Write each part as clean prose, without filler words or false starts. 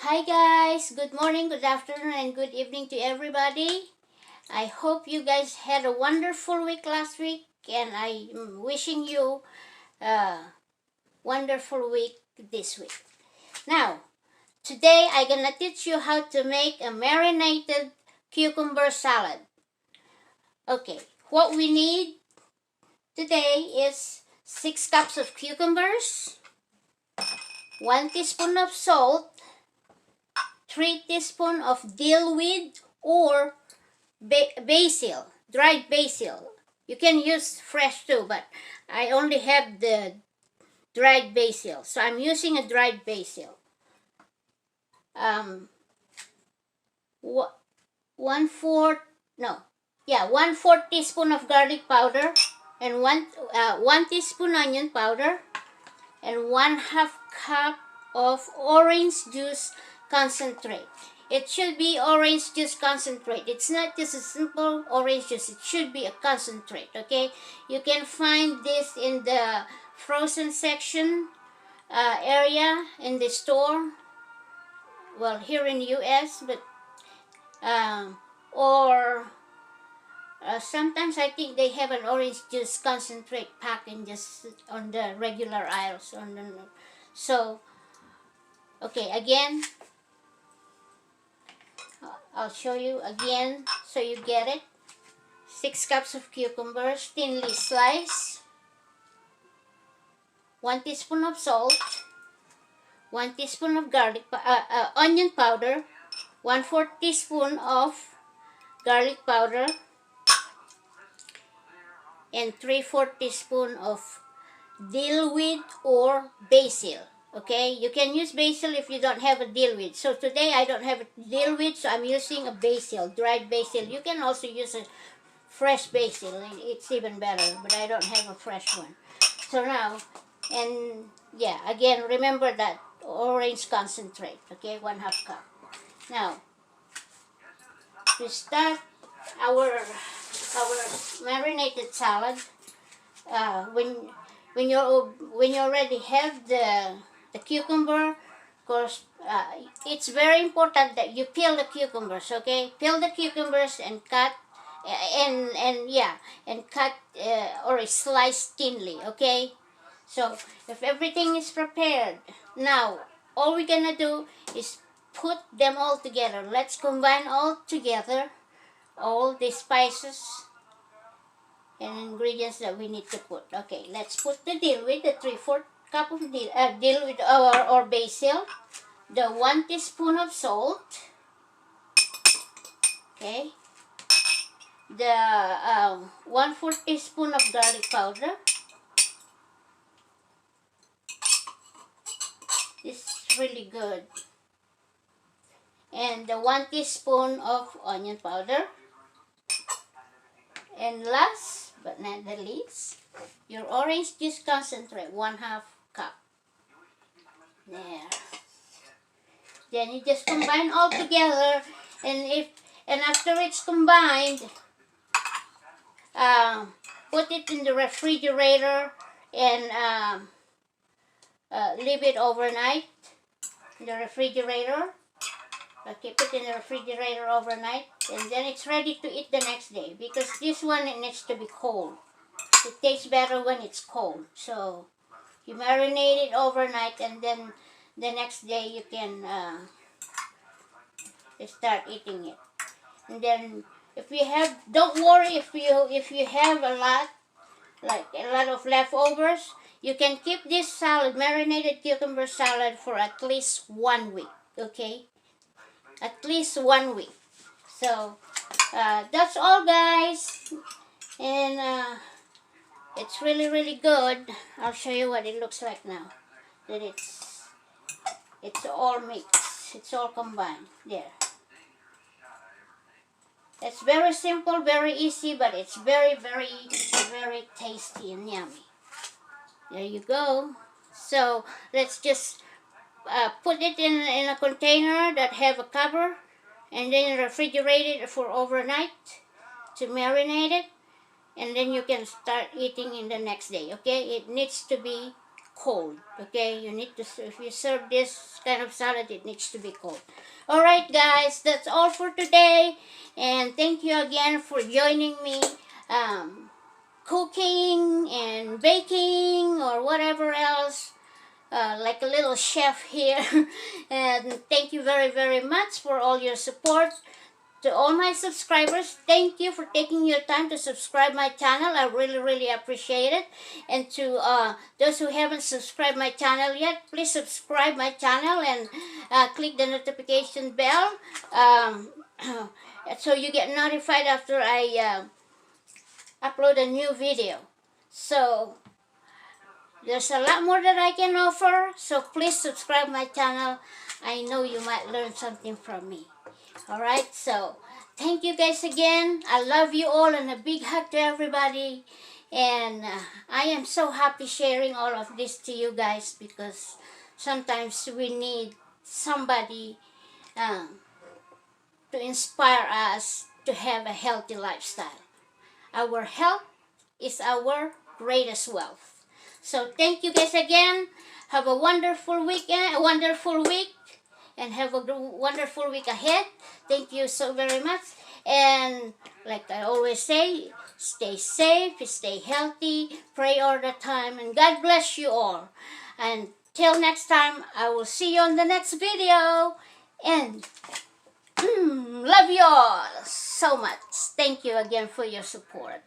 Hi guys, good morning, good afternoon, and good evening to everybody. I hope you guys had a wonderful week last week, and I'm wishing you a wonderful week this week. Now, today I'm gonna teach you how to make a marinated cucumber salad. Okay, what we need today is 6 cups of cucumbers, 1 teaspoon of salt, 3 teaspoons of dill weed or basil, dried basil. You can use fresh too, but I only have the dried basil, so I'm using a dried basil. Um, 1/4, no, yeah, 1/4 teaspoon of garlic powder, and 1 teaspoon onion powder, and 1/2 cup of orange juice concentrate. It should be orange juice concentrate. It's not just a simple orange juice. It should be a concentrate, okay? You can find this in the frozen section area in the store. Well, here in the US, but or sometimes I think they have an orange juice concentrate pack in just on the regular aisles. So, okay, again, I'll show you again so you get it. 6 cups of cucumbers, thinly sliced, 1 teaspoon of salt, 1 teaspoon of onion powder, 1/4 teaspoon of garlic powder, and 3/4 teaspoon of dill weed or basil. Okay, you can use basil if you don't have a dill weed. So today I don't have a dill weed, so I'm using a basil, dried basil. You can also use a fresh basil, it's even better, but I don't have a fresh one. So now, and yeah, again, remember that orange concentrate, okay, 1/2 cup. Now, to start our marinated salad, when you already have the cucumber, of course, it's very important that you peel the cucumbers. Okay, peel the cucumbers and cut, and cut or slice thinly. Okay, so if everything is prepared, now all we're gonna do is put them all together. Let's combine all together, all the spices and ingredients that we need to put. Okay, let's put the dill with the 3/4 cup of dill with or basil, the 1 teaspoon of salt, okay, the 1/4 teaspoon of garlic powder. This is really good. And the 1 teaspoon of onion powder. And last but not the least, your orange juice concentrate, 1/2 cup. There. Then you just combine all together, and after it's combined, put it in the refrigerator and leave it overnight in the refrigerator. Keep it in the refrigerator overnight, and then it's ready to eat the next day, because this one, it needs to be cold. It tastes better when it's cold. So you marinate it overnight, and then the next day you can start eating it. And then if you have, don't worry if you have a lot of leftovers, you can keep this salad, marinated cucumber salad, for at least 1 week. Okay, at least 1 week. So that's all, guys, and it's really good. I'll show you what it looks like now that it's all mixed, it's all combined. There. It's very simple, very easy, but it's very tasty and yummy. There you go. So let's just put it in a container that have a cover, and then refrigerate it for overnight to marinate it, and then you can start eating in the next day. Okay, it needs to be cold. Okay, you need to, if you serve this kind of salad, it needs to be cold. All right, guys, that's all for today, and thank you again for joining me. Cooking and baking or whatever else, like a little chef here. And thank you very, very much for all your support. To all my subscribers, thank you for taking your time to subscribe my channel. I really, really appreciate it. And to those who haven't subscribed my channel yet, please subscribe my channel and click the notification bell, so you get notified after I upload a new video. So there's a lot more that I can offer, so please subscribe my channel. I know you might learn something from me. Alright, so thank you guys again. I love you all, and a big hug to everybody. And I am so happy sharing all of this to you guys, because sometimes we need somebody to inspire us to have a healthy lifestyle. Our health is our greatest wealth. So thank you guys again. Have a wonderful weekend, a wonderful week, and have a wonderful week ahead. Thank you so very much. And like I always say, stay safe, stay healthy, pray all the time, and God bless you all. And till next time, I will see you on the next video. And love you all so much. Thank you again for your support.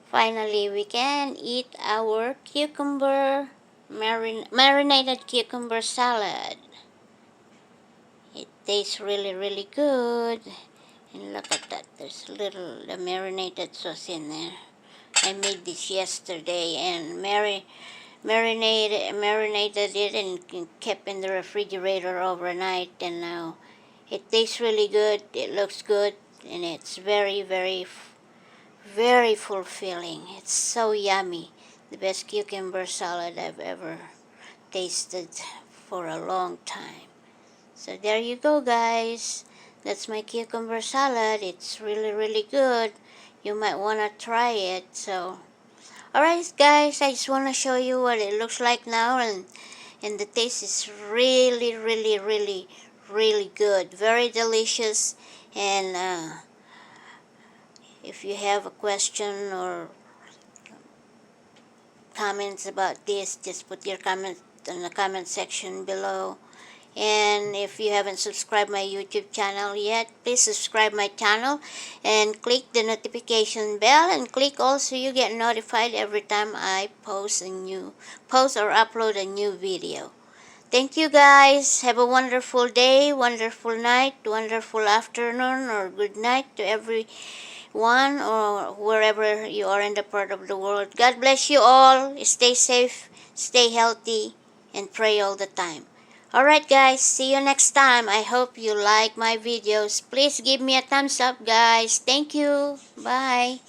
Finally, we can eat our marinated cucumber salad. It tastes really, really good. And look at that, there's the marinated sauce in there. I made this yesterday and marinated it and kept in the refrigerator overnight, and now it tastes really good, it looks good, and it's very, very, very fulfilling. It's so yummy. The best cucumber salad I've ever tasted for a long time. So there you go, guys. That's my cucumber salad. It's really, really good. You might want to try it. So, alright, guys, I just want to show you what it looks like now, and the taste is really, really, really, really good. Very delicious. And if you have a question or comments about this, just put your comment in the comment section below. And if you haven't subscribed my YouTube channel yet, please subscribe my channel and click the notification bell, and click also you get notified every time I post or upload a new video. Thank you, guys. Have a wonderful day, wonderful night, wonderful afternoon, or good night to everyone, or wherever you are in the part of the world. God bless you all. Stay safe, stay healthy, and pray all the time. Alright, guys, see you next time. I hope you like my videos. Please give me a thumbs up, guys. Thank you. Bye.